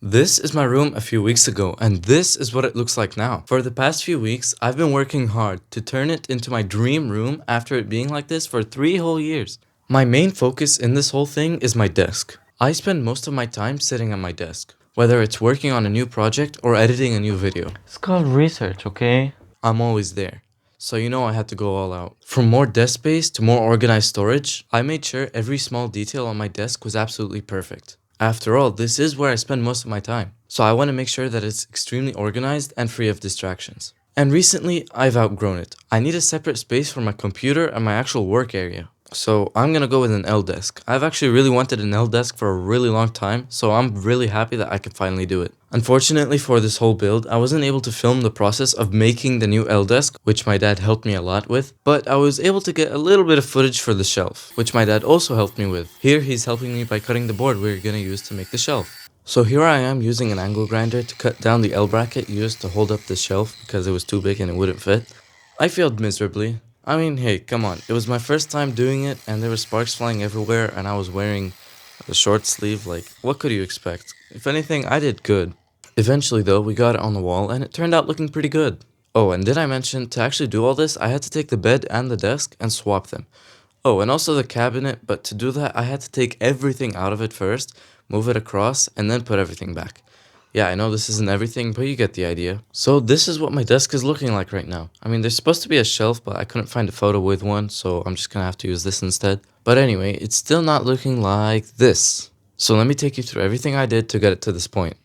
This is my room a few weeks ago, and this is what it looks like now. For the past few weeks, I've been working hard to turn it into my dream room after it being like this for 3 whole years. My main focus in this whole thing is my desk. I spend most of my time sitting at my desk, whether it's working on a new project or editing a new video. It's called research, okay? I'm always there. So you know I had to go all out. From more desk space to more organized storage, I made sure every small detail on my desk was absolutely perfect. After all, this is where I spend most of my time. So I want to make sure that it's extremely organized and free of distractions. And recently, I've outgrown it. I need a separate space for my computer and my actual work area. So I'm gonna go with an L desk. I've actually really wanted an L desk for a really long time, so I'm really happy that I can finally do it. Unfortunately for this whole build, I wasn't able to film the process of making the new L desk, which my dad helped me a lot with, but I was able to get a little bit of footage for the shelf, which my dad also helped me with. Here he's helping me by cutting the board we're gonna use to make the shelf. So here I am using an angle grinder to cut down the L bracket used to hold up the shelf because it was too big and it wouldn't fit. I failed miserably. I mean, hey, come on. It was my first time doing it and there were sparks flying everywhere and I was wearing a short sleeve. Like, what could you expect? If anything, I did good. Eventually though, we got it on the wall and it turned out looking pretty good. Oh, and did I mention, to actually do all this, I had to take the bed and the desk and swap them. Oh, and also the cabinet, but to do that, I had to take everything out of it first, move it across, and then put everything back. Yeah, I know this isn't everything, but you get the idea. So this is what my desk is looking like right now. I mean, there's supposed to be a shelf, but I couldn't find a photo with one, so I'm just gonna have to use this instead. But anyway, it's still not looking like this. So let me take you through everything I did to get it to this point.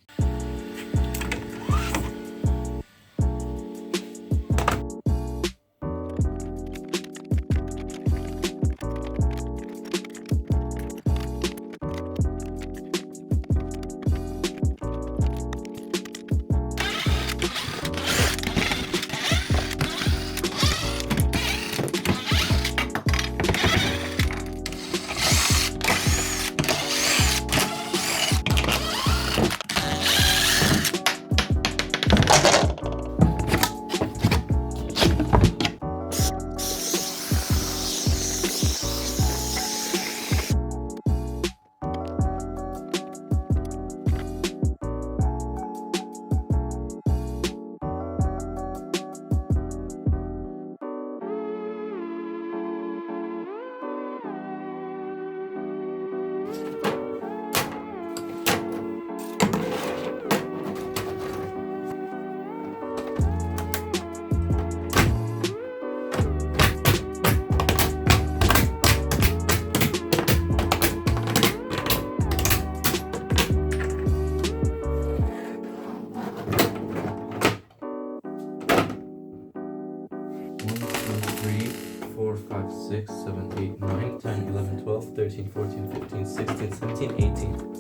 Three, 4, 5, 6, 7, 8, 9, 10, 11, 12, 13, 14, 15, 16, 17, 18.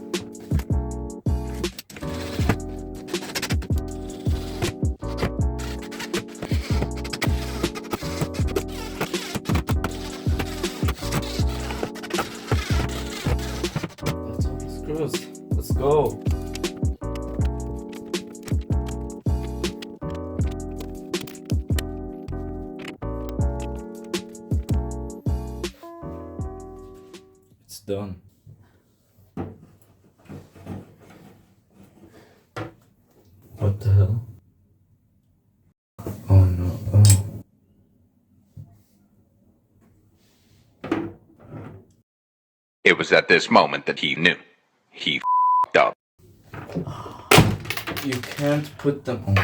That's all the screws. Let's go. It's done. What the hell? Oh no, oh. It was at this moment that he knew. He f***ed up. You can't put them on.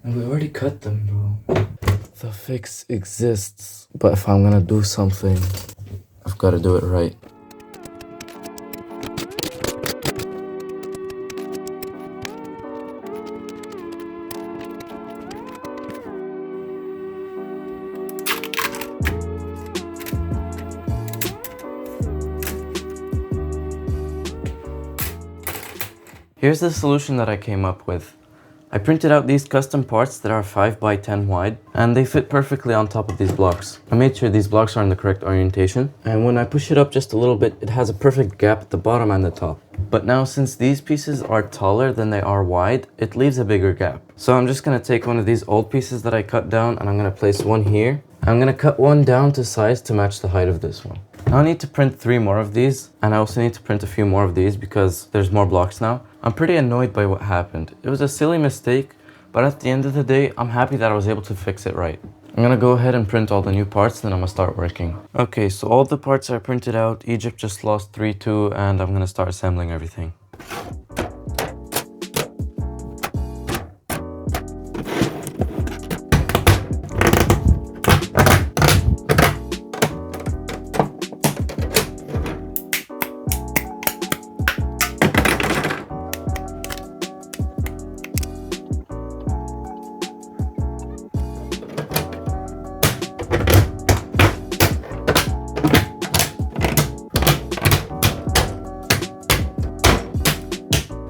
And we already cut them, bro. The fix exists. But if I'm gonna do something, I've gotta do it right. Here's the solution that I came up with. I printed out these custom parts that are 5 by 10 wide, and they fit perfectly on top of these blocks. I made sure these blocks are in the correct orientation, and when I push it up just a little bit, it has a perfect gap at the bottom and the top. But now since these pieces are taller than they are wide, it leaves a bigger gap. So I'm just gonna take one of these old pieces that I cut down and I'm gonna place one here. I'm gonna cut one down to size to match the height of this one. Now I need to print 3 more of these, and I also need to print a few more of these because there's more blocks now. I'm pretty annoyed by what happened. It was a silly mistake, but at the end of the day, I'm happy that I was able to fix it right. I'm gonna go ahead and print all the new parts, then I'm gonna start working. Okay, so all the parts are printed out. Egypt just lost 3-2, and I'm gonna start assembling everything.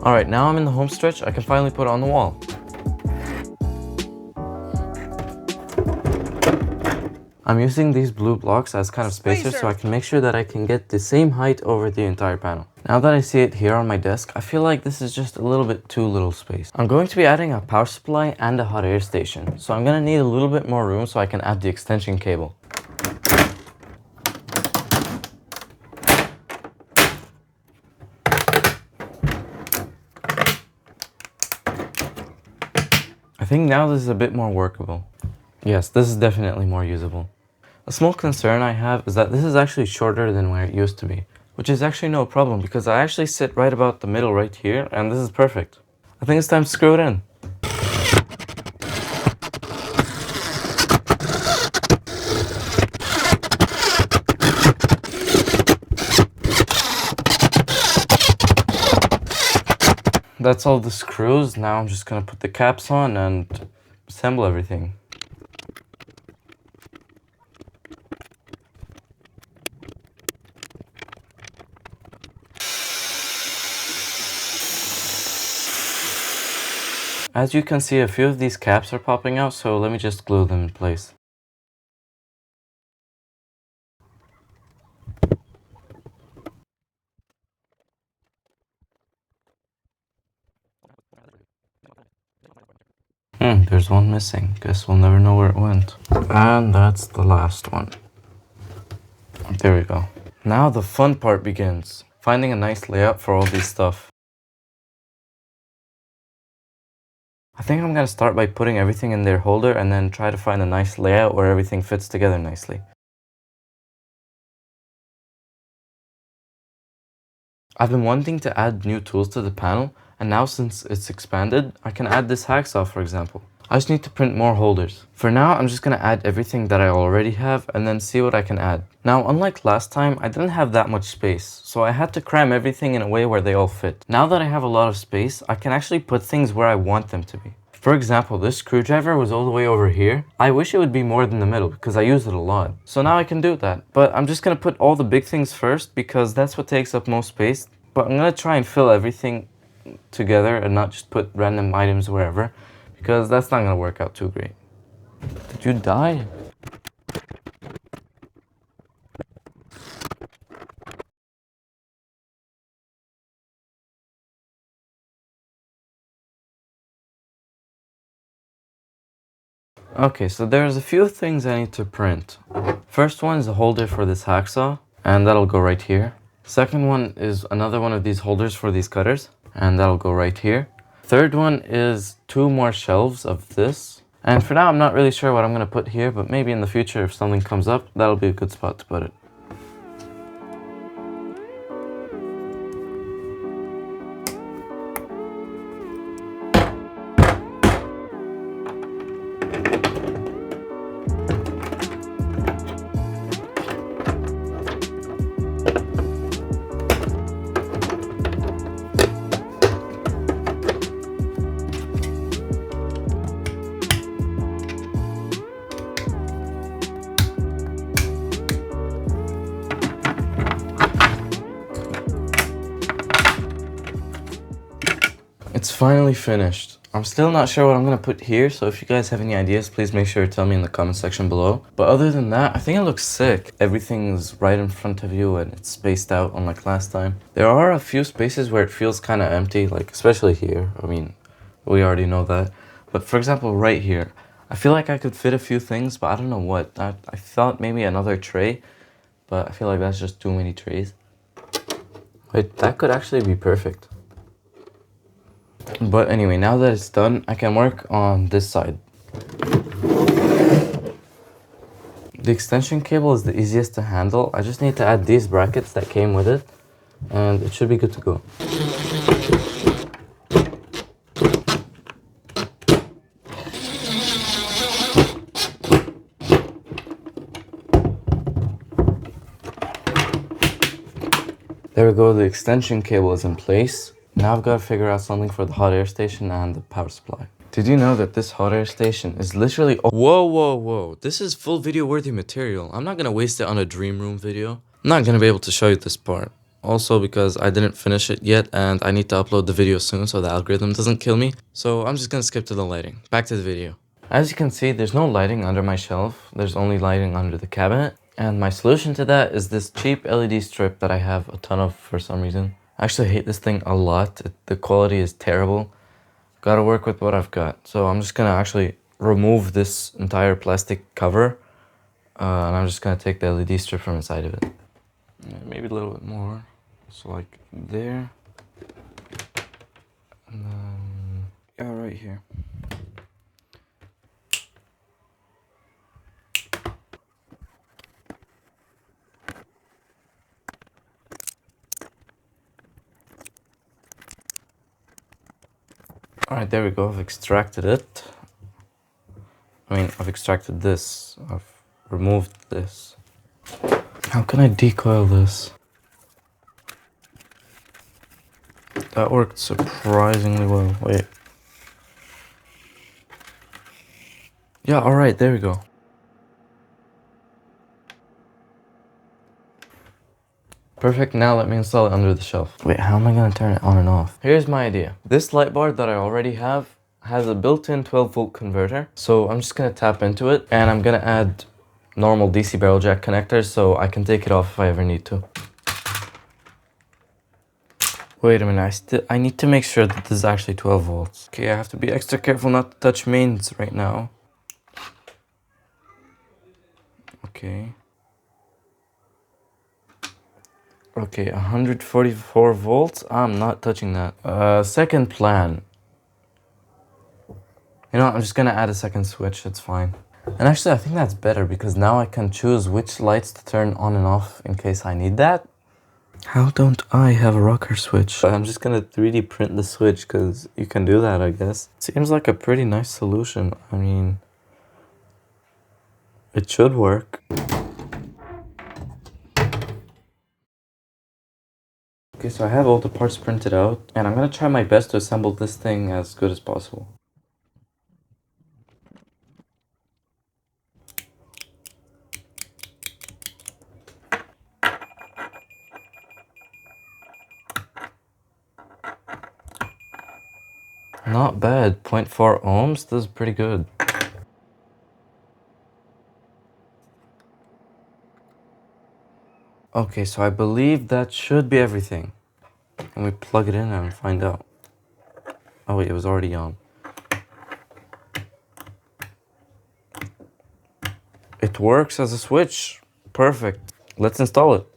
Alright, now I'm in the home stretch, I can finally put it on the wall. I'm using these blue blocks as kind of spacers so I can make sure that I can get the same height over the entire panel. Now that I see it here on my desk, I feel like this is just a little bit too little space. I'm going to be adding a power supply and a hot air station, so I'm gonna need a little bit more room so I can add the extension cable. I think now this is a bit more workable. Yes, this is definitely more usable. A small concern I have is that this is actually shorter than where it used to be, which is actually no problem because I actually sit right about the middle right here and this is perfect. I think it's time to screw it in. That's all the screws. Now I'm just gonna put the caps on and assemble everything. As you can see, a few of these caps are popping out, so let me just glue them in place. There's one missing. Guess we'll never know where it went. And that's the last one. There we go. Now the fun part begins. Finding a nice layout for all this stuff. I think I'm gonna start by putting everything in their holder and then try to find a nice layout where everything fits together nicely. I've been wanting to add new tools to the panel, and now since it's expanded, I can add this hacksaw for example. I just need to print more holders. For now, I'm just gonna add everything that I already have and then see what I can add. Now, unlike last time, I didn't have that much space, so I had to cram everything in a way where they all fit. Now that I have a lot of space, I can actually put things where I want them to be. For example, this screwdriver was all the way over here. I wish it would be more than the middle because I use it a lot. So now I can do that. But I'm just gonna put all the big things first because that's what takes up most space. But I'm gonna try and fill everything together and not just put random items wherever because that's not gonna work out too great. Did you die? Okay, so there's a few things I need to print. First one is a holder for this hacksaw, and that'll go right here. Second one is another one of these holders for these cutters, and that'll go right here. Third one is 2 more shelves of this. And for now, I'm not really sure what I'm gonna put here, but maybe in the future, if something comes up, that'll be a good spot to put it. It's finally finished. I'm still not sure what I'm gonna put here, so if you guys have any ideas, please make sure to tell me in the comment section below. But other than that, I think it looks sick. Everything's right in front of you and it's spaced out unlike last time. There are a few spaces where it feels kind of empty, like especially here. I mean, we already know that. But for example, right here, I feel like I could fit a few things, but I don't know what. I thought maybe another tray, but I feel like that's just too many trays. Wait, that could actually be perfect. But anyway, now that it's done, I can work on this side. The extension cable is the easiest to handle. I just need to add these brackets that came with it, and it should be good to go. There we go, the extension cable is in place. Now I've got to figure out something for the hot air station and the power supply. Did you know that this hot air station is literally— Whoa. This is full video worthy material. I'm not gonna waste it on a dream room video. I'm not gonna be able to show you this part. Also because I didn't finish it yet and I need to upload the video soon so the algorithm doesn't kill me. So I'm just gonna skip to the lighting. Back to the video. As you can see, there's no lighting under my shelf. There's only lighting under the cabinet. And my solution to that is this cheap LED strip that I have a ton of for some reason. I actually hate this thing a lot. The quality is terrible. Gotta work with what I've got. So I'm just gonna actually remove this entire plastic cover. And I'm just gonna take the LED strip from inside of it. Yeah, maybe a little bit more. So like there. And then, yeah, right here. Alright, there we go. I've extracted it. I've extracted this. I've removed this. How can I decoil this? That worked surprisingly well. Wait. Yeah, alright, there we go. Perfect, now let me install it under the shelf. Wait, how am I gonna turn it on and off? Here's my idea. This light bar that I already have has a built-in 12-volt converter. So I'm just gonna tap into it and I'm gonna add normal DC barrel jack connectors so I can take it off if I ever need to. Wait a minute, I need to make sure that this is actually 12 volts. Okay, I have to be extra careful not to touch mains right now. Okay. Okay, 144 volts. I'm not touching that. Second plan. You know what, I'm just gonna add a second switch, it's fine. And actually, I think that's better because now I can choose which lights to turn on and off in case I need that. How don't I have a rocker switch? I'm just gonna 3D print the switch because you can do that, I guess. Seems like a pretty nice solution. I mean, it should work. Okay, so I have all the parts printed out, and I'm gonna try my best to assemble this thing as good as possible. Not bad, 0.4 ohms, this is pretty good. Okay, so I believe that should be everything. And we plug it in and find out. Oh wait, it was already on. It works as a switch. Perfect. Let's install it.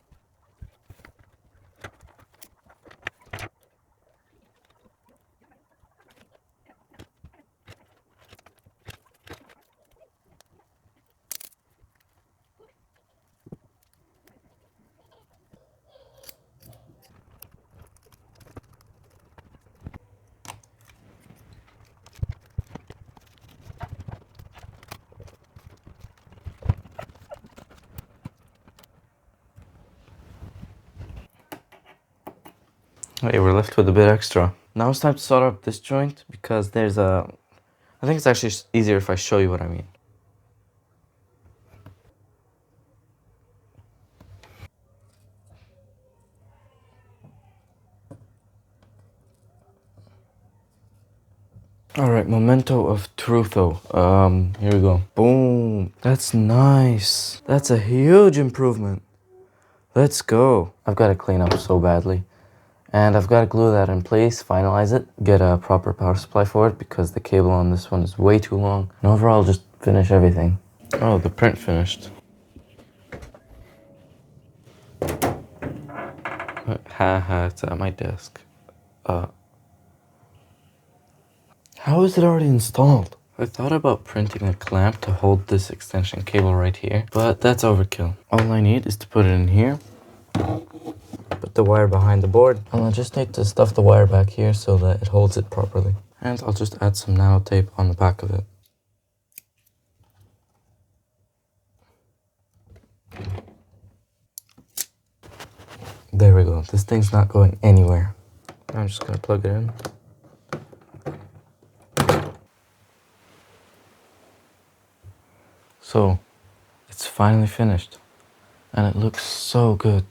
Okay, we're left with a bit extra. Now it's time to solder up this joint because there's a... I think it's actually easier if I show you what I mean. Alright, memento of trutho. Here we go. Boom. That's nice. That's a huge improvement. Let's go. I've got to clean up so badly. And I've got to glue that in place, finalize it, get a proper power supply for it because the cable on this one is way too long. And overall, just finish everything. Oh, the print finished. Haha, it's at my desk. How is it already installed? I thought about printing a clamp to hold this extension cable right here, but that's overkill. All I need is to put it in here, put the wire behind the board, and I'll just need to stuff the wire back here so that it holds it properly. And I'll just add some nano tape on the back of it. There we go. This thing's not going anywhere. I'm just gonna plug it in. So, it's finally finished. And it looks so good.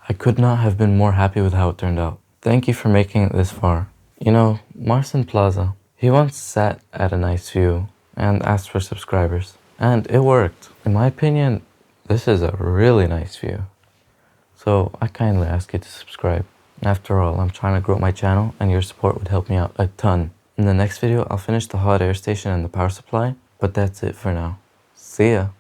I could not have been more happy with how it turned out. Thank you for making it this far. You know, Marcin Plaza, he once sat at a nice view and asked for subscribers. And it worked. In my opinion, this is a really nice view. So I kindly ask you to subscribe. After all, I'm trying to grow my channel and your support would help me out a ton. In the next video, I'll finish the hot air station and the power supply, but that's it for now. See ya!